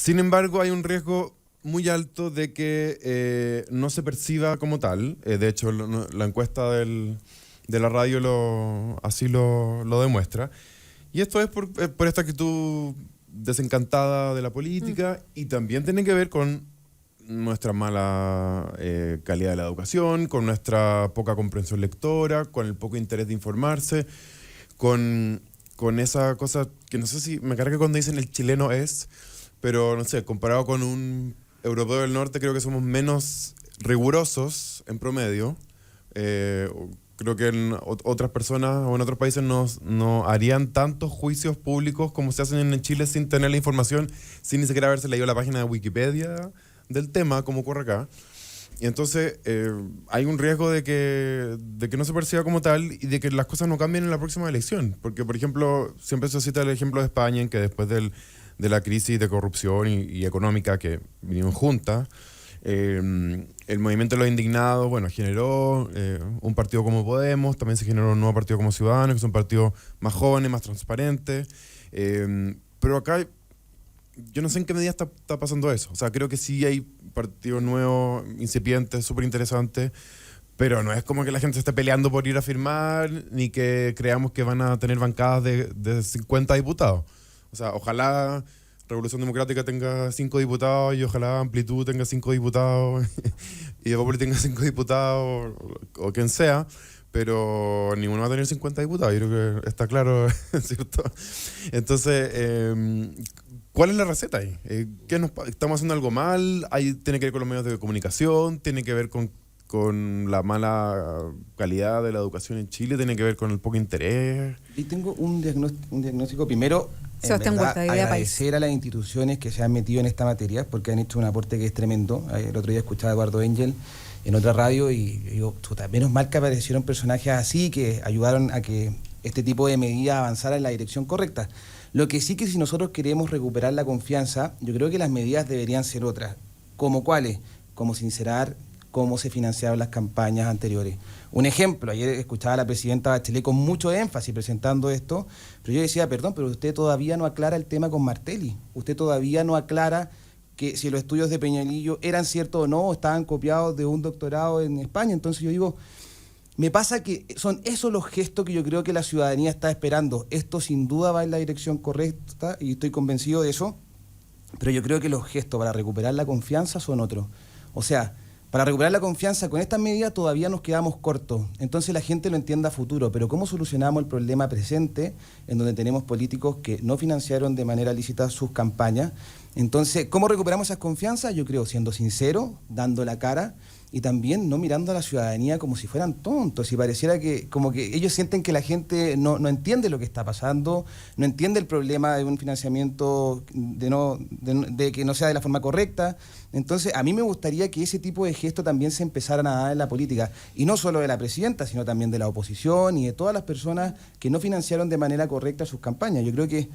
Sin embargo, hay un riesgo muy alto de que no se perciba como tal. De hecho, la encuesta de la radio así lo demuestra. Y esto es por esta actitud desencantada de la política y también tiene que ver con nuestra mala calidad de la educación, con nuestra poca comprensión lectora, con el poco interés de informarse, con esa cosa que no sé si me carga cuando dicen el chileno es, pero no sé, comparado con un europeo del norte creo que somos menos rigurosos en promedio. Creo que en otras personas o en otros países no harían tantos juicios públicos como se hacen en Chile sin tener la información, sin ni siquiera haberse leído la página de Wikipedia del tema, como ocurre acá. Y entonces hay un riesgo de que no se perciba como tal y de que las cosas no cambien en la próxima elección. Porque, por ejemplo, siempre se cita el ejemplo de España, en que después de la crisis de corrupción y económica que vinieron juntas, el movimiento de los indignados, bueno, generó un partido como Podemos, también se generó un nuevo partido como Ciudadanos, que son partidos más jóvenes, más transparentes. Pero acá yo no sé en qué medida está pasando eso. O sea, creo que sí hay partidos nuevos, incipientes, súper interesantes, pero no es como que la gente se esté peleando por ir a firmar, ni que creamos que van a tener bancadas de 50 diputados. O sea, ojalá Revolución Democrática tenga 5 diputados y ojalá Amplitud tenga 5 diputados y Evópolis tenga 5 diputados o quien sea, pero ninguno va a tener 50 diputados, yo creo que está claro, ¿cierto? Entonces, ¿cuál es la receta ahí? ¿Estamos haciendo algo mal? ¿Tiene que ver con los medios de comunicación? ¿Tiene que ver con la mala calidad de la educación en Chile? ¿Tiene que ver con el poco interés? Y tengo un diagnóstico primero. Sebastián Huerta, de Idea País. Agradecer a las instituciones que se han metido en esta materia porque han hecho un aporte que es tremendo. El otro día escuchaba a Eduardo Engel en otra radio y digo, menos mal que aparecieron personajes así que ayudaron a que este tipo de medidas avanzara en la dirección correcta. Lo que sí que si nosotros queremos recuperar la confianza, yo creo que las medidas deberían ser otras. ¿Como cuáles? Como sincerar cómo se financiaron las campañas anteriores. Un ejemplo, ayer escuchaba a la presidenta Bachelet con mucho énfasis presentando esto, pero yo decía, perdón, pero usted todavía no aclara el tema con Martelli. Usted todavía no aclara que si los estudios de Peñalillo eran ciertos o no, o estaban copiados de un doctorado en España. Entonces yo digo, me pasa que son esos los gestos que yo creo que la ciudadanía está esperando. Esto sin duda va en la dirección correcta y estoy convencido de eso, pero yo creo que los gestos para recuperar la confianza son otros. O sea, para recuperar la confianza con estas medidas todavía nos quedamos cortos. Entonces la gente lo entiende a futuro, pero ¿cómo solucionamos el problema presente en donde tenemos políticos que no financiaron de manera lícita sus campañas? Entonces, ¿cómo recuperamos esas confianzas? Yo creo siendo sincero, dando la cara y también no mirando a la ciudadanía como si fueran tontos y pareciera que como que ellos sienten que la gente no entiende lo que está pasando, no entiende el problema de un financiamiento de que no sea de la forma correcta. Entonces, a mí me gustaría que ese tipo de gestos también se empezaran a dar en la política, y no solo de la presidenta, sino también de la oposición y de todas las personas que no financiaron de manera correcta sus campañas. Yo creo que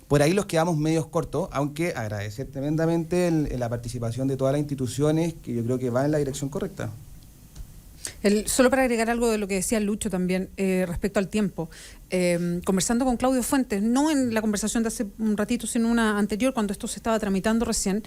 por ahí los quedamos medios cortos, aunque agradecer tremendamente la participación de todas las instituciones, que yo creo que va en la dirección correcta. Solo para agregar algo de lo que decía Lucho también respecto al tiempo, conversando con Claudio Fuentes, no en la conversación de hace un ratito, sino una anterior, cuando esto se estaba tramitando recién,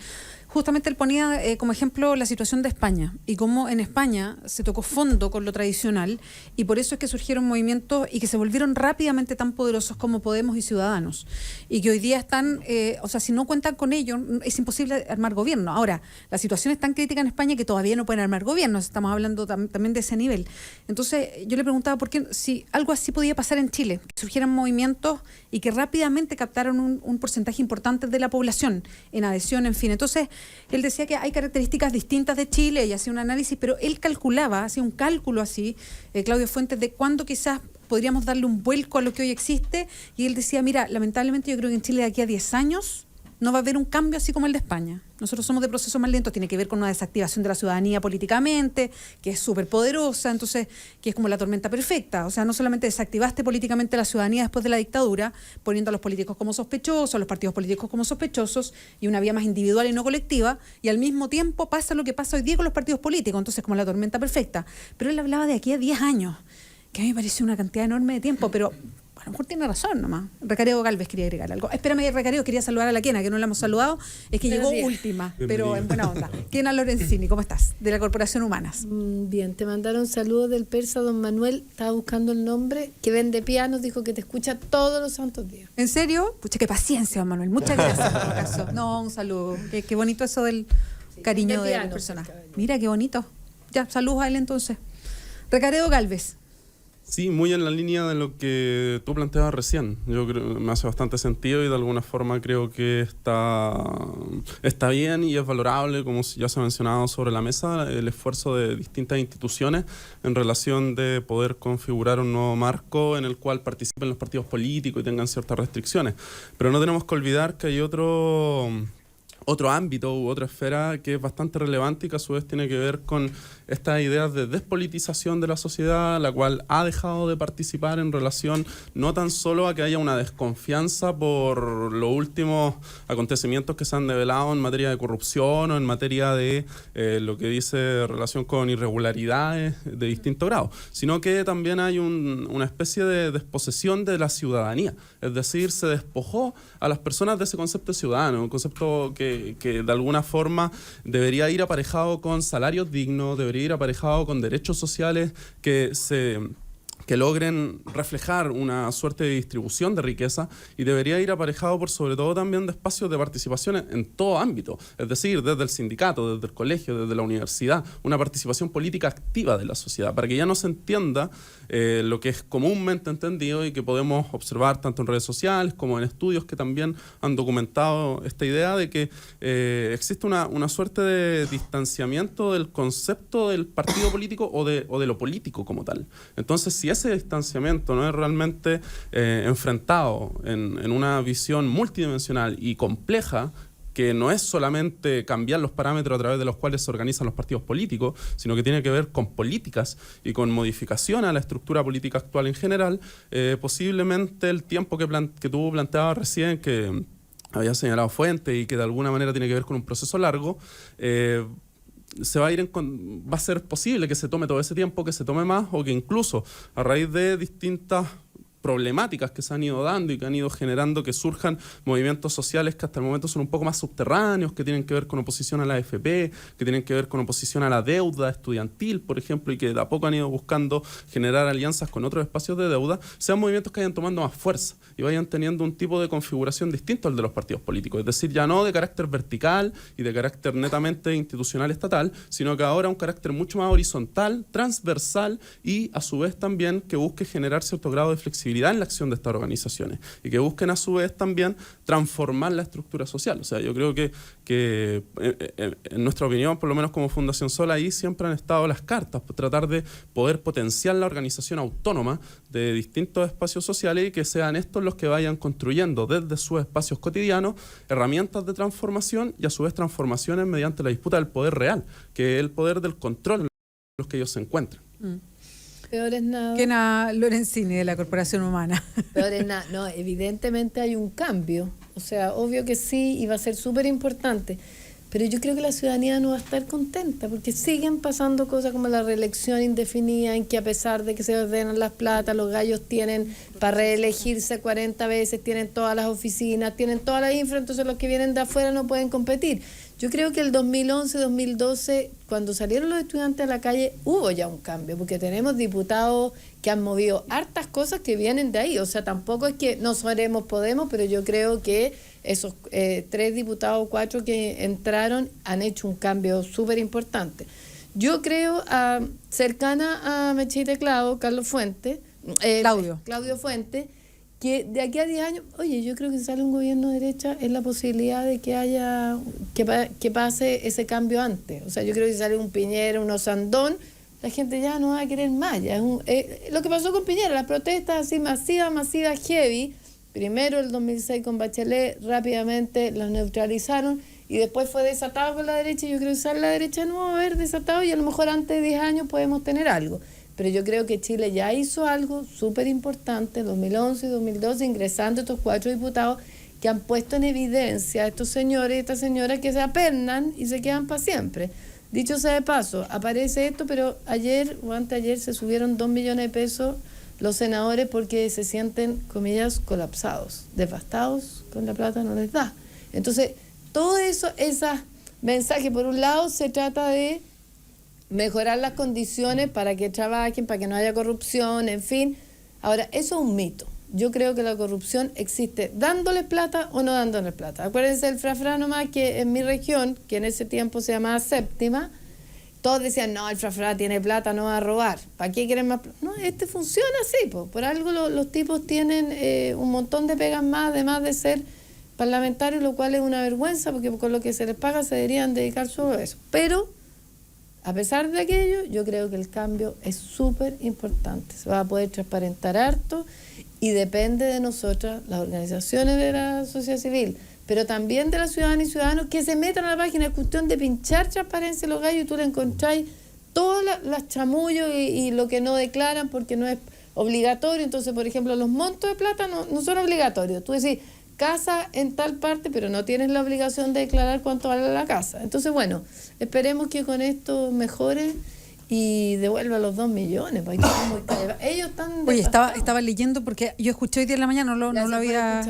justamente él ponía como ejemplo la situación de España y cómo en España se tocó fondo con lo tradicional y por eso es que surgieron movimientos y que se volvieron rápidamente tan poderosos como Podemos y Ciudadanos y que hoy día están, o sea, si no cuentan con ellos es imposible armar gobierno. Ahora, la situación es tan crítica en España que todavía no pueden armar gobierno, estamos hablando también de ese nivel. Entonces yo le preguntaba por qué si algo así podía pasar en Chile, que surgieran movimientos y que rápidamente captaron un porcentaje importante de la población en adhesión, en fin. Entonces él decía que hay características distintas de Chile y hacía un análisis, pero él calculaba, hacía un cálculo así, Claudio Fuentes, de cuándo quizás podríamos darle un vuelco a lo que hoy existe, y él decía, mira, lamentablemente yo creo que en Chile de aquí a 10 años no va a haber un cambio así como el de España. Nosotros somos de procesos más lentos, tiene que ver con una desactivación de la ciudadanía políticamente, que es súper poderosa, entonces, que es como la tormenta perfecta. O sea, no solamente desactivaste políticamente la ciudadanía después de la dictadura, poniendo a los políticos como sospechosos, a los partidos políticos como sospechosos, y una vía más individual y no colectiva, y al mismo tiempo pasa lo que pasa hoy día con los partidos políticos, entonces como la tormenta perfecta. Pero él hablaba de aquí a 10 años, que a mí me parece una cantidad enorme de tiempo, pero lo mejor tiene razón nomás. Recareo Galvez quería agregar algo. Espérame, Recareo, quería saludar a la Kena, que no la hemos saludado. Es que llegó última, pero en buena onda. Kena Lorenzini, ¿cómo estás? De la Corporación Humanas. Bien, te mandaron saludos del persa, don Manuel, estaba buscando el nombre, que vende pianos, dijo que te escucha todos los santos días. ¿En serio? Pucha, qué paciencia, don Manuel. Muchas gracias por caso. No, un saludo. Qué bonito eso del cariño de las personas. Mira, qué bonito. Ya, saludos a él entonces. Recareo Galvez. Sí, muy en la línea de lo que tú planteabas recién. Yo creo me hace bastante sentido y de alguna forma creo que está bien y es valorable, como ya se ha mencionado sobre la mesa, el esfuerzo de distintas instituciones en relación de poder configurar un nuevo marco en el cual participen los partidos políticos y tengan ciertas restricciones. Pero no tenemos que olvidar que hay otro ámbito u otra esfera que es bastante relevante y que a su vez tiene que ver con estas ideas de despolitización de la sociedad, la cual ha dejado de participar en relación no tan solo a que haya una desconfianza por los últimos acontecimientos que se han develado en materia de corrupción o en materia de lo que dice relación con irregularidades de distinto grado, sino que también hay una especie de desposesión de la ciudadanía, es decir, se despojó a las personas de ese concepto de ciudadano, un concepto que de alguna forma debería ir aparejado con salarios dignos, debería ir aparejado con derechos sociales que logren reflejar una suerte de distribución de riqueza y debería ir aparejado por sobre todo también de espacios de participación en todo ámbito, es decir, desde el sindicato, desde el colegio, desde la universidad, una participación política activa de la sociedad, para que ya no se entienda lo que es comúnmente entendido y que podemos observar tanto en redes sociales como en estudios que también han documentado esta idea de que existe una suerte de distanciamiento del concepto del partido político o de lo político como tal. Entonces, si ese distanciamiento no es realmente enfrentado en una visión multidimensional y compleja, que no es solamente cambiar los parámetros a través de los cuales se organizan los partidos políticos, sino que tiene que ver con políticas y con modificación a la estructura política actual en general, posiblemente el tiempo que tú planteabas recién, que había señalado Fuentes y que de alguna manera tiene que ver con un proceso largo, va a ser posible que se tome todo ese tiempo, que se tome más, o que incluso a raíz de distintas problemáticas que se han ido dando y que han ido generando que surjan movimientos sociales que hasta el momento son un poco más subterráneos, que tienen que ver con oposición a la AFP, que tienen que ver con oposición a la deuda estudiantil, por ejemplo, y que de a poco han ido buscando generar alianzas con otros espacios de deuda, sean movimientos que vayan tomando más fuerza y vayan teniendo un tipo de configuración distinto al de los partidos políticos, es decir, ya no de carácter vertical y de carácter netamente institucional estatal, sino que ahora un carácter mucho más horizontal, transversal y a su vez también que busque generar cierto grado de flexibilidad en la acción de estas organizaciones y que busquen a su vez también transformar la estructura social. O sea, yo creo que en nuestra opinión, por lo menos como Fundación Sol, ahí siempre han estado las cartas, por tratar de poder potenciar la organización autónoma de distintos espacios sociales y que sean estos los que vayan construyendo desde sus espacios cotidianos herramientas de transformación y a su vez transformaciones mediante la disputa del poder real, que es el poder del control en los que ellos se encuentran. Peor es nada. Kena Lorenzini, de la Corporación Humana. Peor es nada. No, evidentemente hay un cambio. O sea, obvio que sí, y va a ser súper importante. Pero yo creo que la ciudadanía no va a estar contenta, porque siguen pasando cosas como la reelección indefinida, en que a pesar de que se ordenan las platas, los gallos tienen para reelegirse 40 veces, tienen todas las oficinas, tienen toda la infra, entonces los que vienen de afuera no pueden competir. Yo creo que el 2011, 2012, cuando salieron los estudiantes a la calle, hubo ya un cambio, porque tenemos diputados que han movido hartas cosas que vienen de ahí. O sea, tampoco es que no podemos, pero yo creo que esos 3 diputados o 4 que entraron han hecho un cambio súper importante. Yo creo, cercana a Mechita Claudio, Carlos Fuentes, Claudio Fuentes, que de aquí a 10 años, oye, yo creo que si sale un gobierno de derecha es la posibilidad de que haya, que pase ese cambio antes. O sea, yo creo que si sale un Piñera, un Osandón, la gente ya no va a querer más. Ya es lo que pasó con Piñera, las protestas así masivas, heavy. Primero el 2006 con Bachelet, rápidamente las neutralizaron y después fue desatado con la derecha. Y yo creo que sale la derecha no va a haber desatado y a lo mejor antes de 10 años podemos tener algo. Pero yo creo que Chile ya hizo algo súper importante en 2011 y 2012, ingresando estos 4 diputados que han puesto en evidencia a estos señores y estas señoras que se apernan y se quedan para siempre. Dicho sea de paso, aparece esto, pero ayer o anteayer se subieron 2 millones de pesos los senadores porque se sienten, comillas, colapsados, devastados, con la plata no les da. Entonces, todo eso, esos mensajes, por un lado, se trata de mejorar las condiciones para que trabajen, para que no haya corrupción, en fin. Ahora, eso es un mito. Yo creo que la corrupción existe dándoles plata o no dándoles plata. Acuérdense del frafrá nomás que en mi región, que en ese tiempo se llamaba Séptima, todos decían, no, el frafrá tiene plata, no va a robar. ¿Para qué quieren más plata? No, funciona así, po. Por algo los tipos tienen un montón de pegas más, además de ser parlamentarios, lo cual es una vergüenza, porque con lo que se les paga se deberían dedicar solo a eso. Pero, a pesar de aquello, yo creo que el cambio es súper importante. Se va a poder transparentar harto y depende de nosotras, las organizaciones de la sociedad civil, pero también de la ciudadanía y ciudadanos que se metan a la página. Es cuestión de pinchar transparencia en los gallos y tú le encontráis todas las chamullos y lo que no declaran porque no es obligatorio. Entonces, por ejemplo, los montos de plata no son obligatorios. Tú decís, casa en tal parte, pero no tienes la obligación de declarar cuánto vale la casa. Entonces, bueno, esperemos que con esto mejore y devuelva los 2 millones. Ellos están... Oye, estaba leyendo porque yo escuché hoy día en la mañana, no lo había...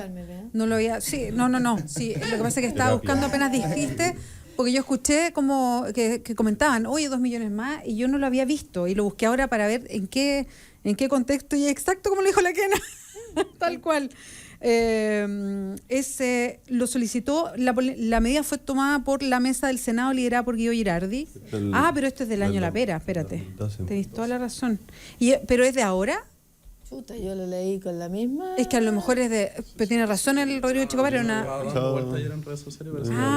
Sí, no. Sí, lo que pasa es que estaba buscando apenas dijiste, porque yo escuché como que comentaban, oye, 2 millones más, y yo no lo había visto, y lo busqué ahora para ver en qué contexto, y exacto como lo dijo la Kena, tal cual. Lo solicitó, la medida fue tomada por la mesa del Senado liderada por Guido Girardi. Pero esto es del año La Pera, espérate. Tenéis toda la razón. ¿Pero es de ahora? Chuta, yo lo leí con la misma... Es que a lo mejor es de... Pero tiene razón el Rodrigo Checopar, era una...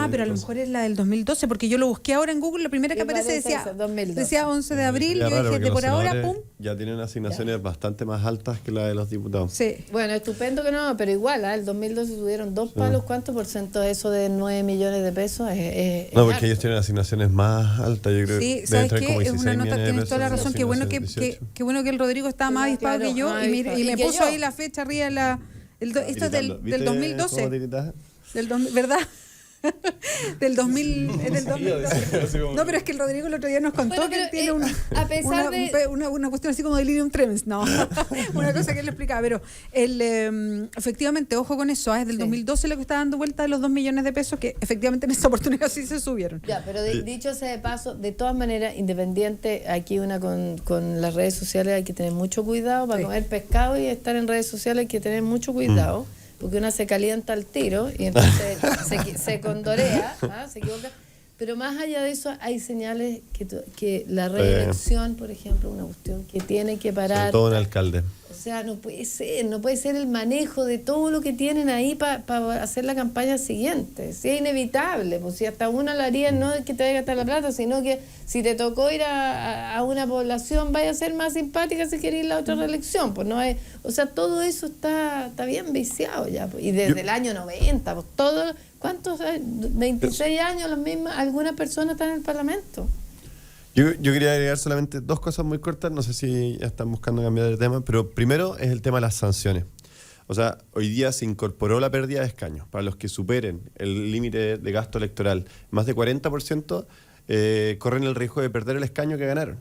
pero a lo mejor es la del 2012, porque yo lo busqué ahora en Google, la primera que aparece decía 11 de abril, y yo dije, de por ahora, pum. Ya tienen asignaciones bastante más altas que la de los diputados. Sí. Bueno, estupendo que no, pero igual, el 2012 tuvieron 2 palos, ¿cuánto por ciento de eso de 9 millones de pesos? No, porque ellos tienen asignaciones más altas, yo creo. Sí, ¿sabes qué? Es una nota, tienes toda la razón, qué bueno que el Rodrigo estaba más avispado que yo, y me puso ahí la fecha arriba, esto es del 2012. ¿Verdad? del 2012. No, pero es que el Rodrigo el otro día nos contó que él tiene una cuestión así como delirium tremens, no, una cosa que él le explicaba, pero efectivamente, ojo con eso, es del 2012 lo que está dando vuelta de los 2 millones de pesos, que efectivamente en esta oportunidad sí se subieron. Ya, pero dicho sea de paso, de todas maneras, independiente, aquí con las redes sociales hay que tener mucho cuidado, para comer pescado y estar en redes sociales hay que tener mucho cuidado. Porque una se calienta al tiro y entonces se condorea, se equivoca. Pero más allá de eso, hay señales que la reelección, por ejemplo, una cuestión que tiene que parar. Sobre todo un alcalde. O sea, no puede ser el manejo de todo lo que tienen ahí para hacer la campaña siguiente. Sí, es inevitable, pues si hasta uno lo haría, no es que te vaya a gastar la plata, sino que si te tocó ir a una población, vaya a ser más simpática si querés ir a la otra reelección. Pues no es, o sea, todo eso está bien viciado ya. Pues, y desde el año 90, pues todo, ¿cuántos? 26 años, algunas personas están en el Parlamento. Yo quería agregar solamente 2 cosas muy cortas, no sé si ya están buscando cambiar de tema, pero primero es el tema de las sanciones. O sea, hoy día se incorporó la pérdida de escaños. Para los que superen el límite de gasto electoral, más de 40% corren el riesgo de perder el escaño que ganaron.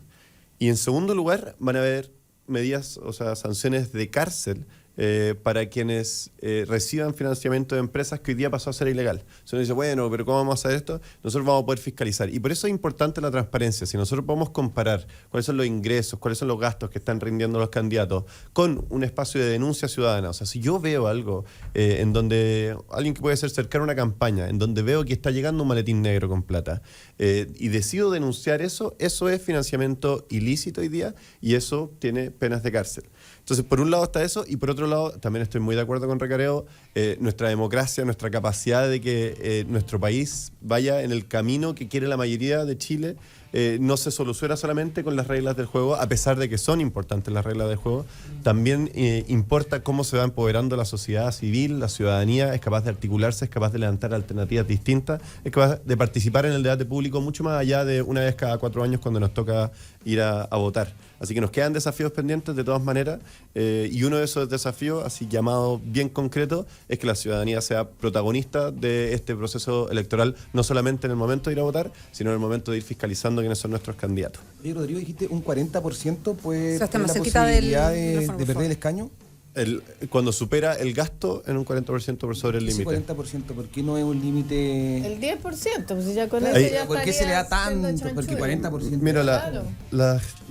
Y en segundo lugar, van a haber medidas, o sea, sanciones de cárcel para quienes reciban financiamiento de empresas que hoy día pasó a ser ilegal. Entonces uno dice, bueno, pero ¿cómo vamos a hacer esto? Nosotros vamos a poder fiscalizar. Y por eso es importante la transparencia. Si nosotros podemos comparar cuáles son los ingresos, cuáles son los gastos que están rindiendo los candidatos con un espacio de denuncia ciudadana. O sea, si yo veo algo en donde alguien que puede ser cercano a una campaña, en donde veo que está llegando un maletín negro con plata, y decido denunciar eso es financiamiento ilícito hoy día y eso tiene penas de cárcel. Entonces, por un lado está eso y por otro lado, también estoy muy de acuerdo con Recareo, nuestra democracia, nuestra capacidad de que nuestro país vaya en el camino que quiere la mayoría de Chile, no se soluciona solamente con las reglas del juego, a pesar de que son importantes las reglas del juego, también importa cómo se va empoderando la sociedad civil, la ciudadanía, es capaz de articularse, es capaz de levantar alternativas distintas, es capaz de participar en el debate público mucho más allá de una vez cada 4 años cuando nos toca ir a votar. Así que nos quedan desafíos pendientes de todas maneras, y uno de esos desafíos, así llamado bien concreto, es que la ciudadanía sea protagonista de este proceso electoral, no solamente en el momento de ir a votar, sino en el momento de ir fiscalizando definiendo quiénes son nuestros candidatos. Oye, Rodrigo, dijiste un 40% puede sea, está tener más la cerquita del posibilidad micrófono, de por perder el favor. escaño. Cuando supera el gasto en un 40% por sobre el Ese límite. 40%, ¿por qué no es un límite? El 10%, pues ya con Claro, eso ya ¿por qué se le da estaría siendo tanto? Porque chanchullo. 40%. Mira, Claro.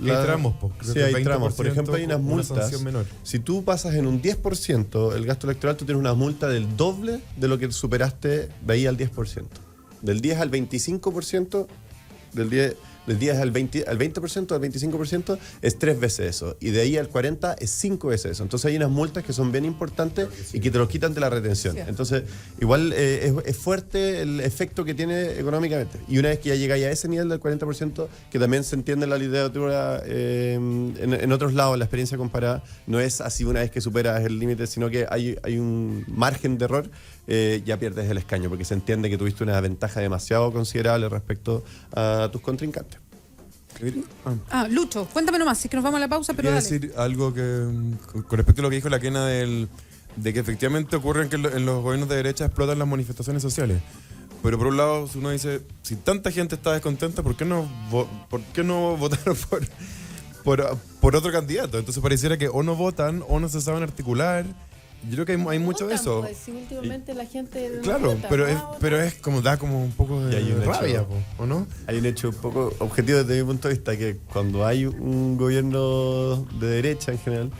Hay tramos, po. Creo Sí, que hay 20% tramos. Por ejemplo, hay unas con una multas. sanción menor. Si tú pasas en un 10% el gasto electoral, tú tienes una multa del doble de lo que superaste de ahí al 10%. Del 10 al 25%, del 10 al 20%, al 25% es 3 veces eso. Y de ahí al 40% es 5 veces eso. Entonces hay unas multas que son bien importantes y que te los quitan de la retención. Sí. Entonces, igual es fuerte el efecto que tiene económicamente. Y una vez que ya llegáis a ese nivel del 40%, que también se entiende en la literatura en otros lados, la experiencia comparada, no es así una vez que superas el límite, sino que hay un margen de error, ya pierdes el escaño, porque se entiende que tuviste una ventaja demasiado considerable respecto a tus contrincantes. Lucho, cuéntame nomás, si es que nos vamos a la pausa, pero Quería dale. decir algo que con respecto a lo que dijo la Kena de que efectivamente ocurren que en los gobiernos de derecha explotan las manifestaciones sociales. Pero por un lado, uno dice, si tanta gente está descontenta, ¿por qué no votaron por otro candidato? Entonces pareciera que o no votan o no se saben articular. Yo creo que hay mucho de Votan, eso. pues, si últimamente la gente no Claro, vota, pero no es, va a votar. pero es como da como un poco Y hay de un hecho- rabia, ¿o no? Hay un hecho un poco objetivo desde mi punto de vista, que cuando hay un gobierno de derecha en general,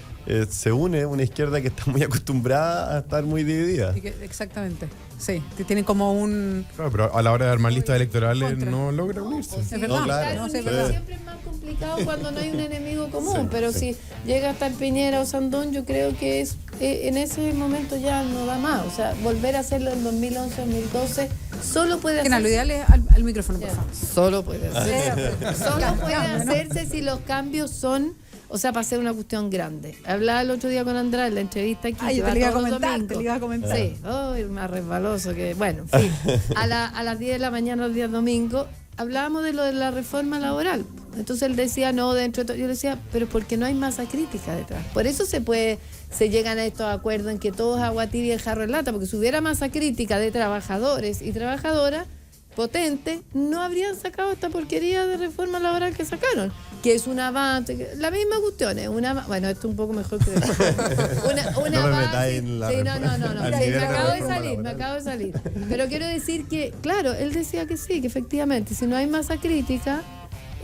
se une una izquierda que está muy acostumbrada a estar muy dividida. Exactamente, sí, tienen como un... Claro, pero a la hora de armar listas electorales Contra. no logra unirse. Pues sí, Es verdad, No, claro. no, sí, es claro, verdad. siempre es más complicado cuando no hay un enemigo común, Sí, pero sí. si llega hasta el Piñera o Sandón, yo creo que en ese momento ya no da más. O sea, volver a hacerlo en 2011, 2012, solo puede Kena, lo hacerse. ideal es al micrófono, por Ya, favor. Solo puede hacerse. Solo Ya, puede ya, ¿no? hacerse si los cambios son, o sea, para hacer una cuestión grande. Hablaba el otro día con Andrés en la entrevista aquí. Ay, que yo va te lo iba a todos los comentar, domingos. te lo iba a comentar. Sí, ay, más resbaloso que. Bueno, en fin. A las 10 de la mañana, los días domingos, hablábamos de lo de la reforma laboral. Entonces él decía, no, dentro de todo. Yo le decía, pero porque no hay masa crítica detrás. Por eso se llegan a estos acuerdos en que todo es agua tibia y el jarro en lata, porque si hubiera masa crítica de trabajadores y trabajadoras potente, no habrían sacado esta porquería de reforma laboral que sacaron, que es un avance, la misma cuestión, es bueno, esto es un poco mejor que un No me avance. metáis en la Sí, reforma- no, al sí, nivel de me reforma acabo de salir. Pero quiero decir que, claro, él decía que sí, que efectivamente, si no hay masa crítica,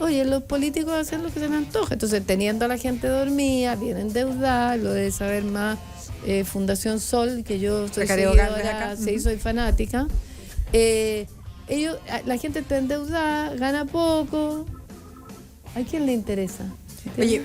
oye, los políticos hacen lo que se les antoja. Entonces, teniendo a la gente dormida, bien endeudada, lo de saber más, Fundación Sol, que yo soy Recareo seguidora, Galde acá. sí, Ujú. soy fanática. La gente está endeudada, gana poco. ¿A quién le interesa? Oye,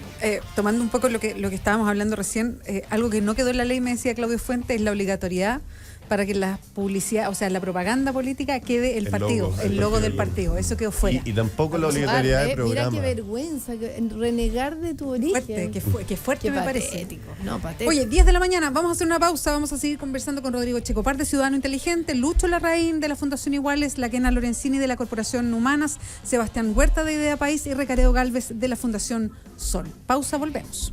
tomando un poco lo que estábamos hablando recién, algo que no quedó en la ley, me decía Claudio Fuentes, es la obligatoriedad para que la publicidad, o sea, la propaganda política quede el partido, el logo del partido. Eso quedó fuera. Y tampoco la obligatoriedad de Mira programa. qué vergüenza, renegar de tu origen. Fuerte, qué fuerte Qué me parece. patético. No, patético. Oye, 10 de la mañana, vamos a hacer una pausa, vamos a seguir conversando con Rodrigo Checopar de Ciudadano Inteligente, Lucho Larraín de la Fundación Iguales, la Kena Lorenzini de la Corporación Humanas, Sebastián Huerta de Idea País y Recareo Galvez de la Fundación Sol. Pausa, volvemos.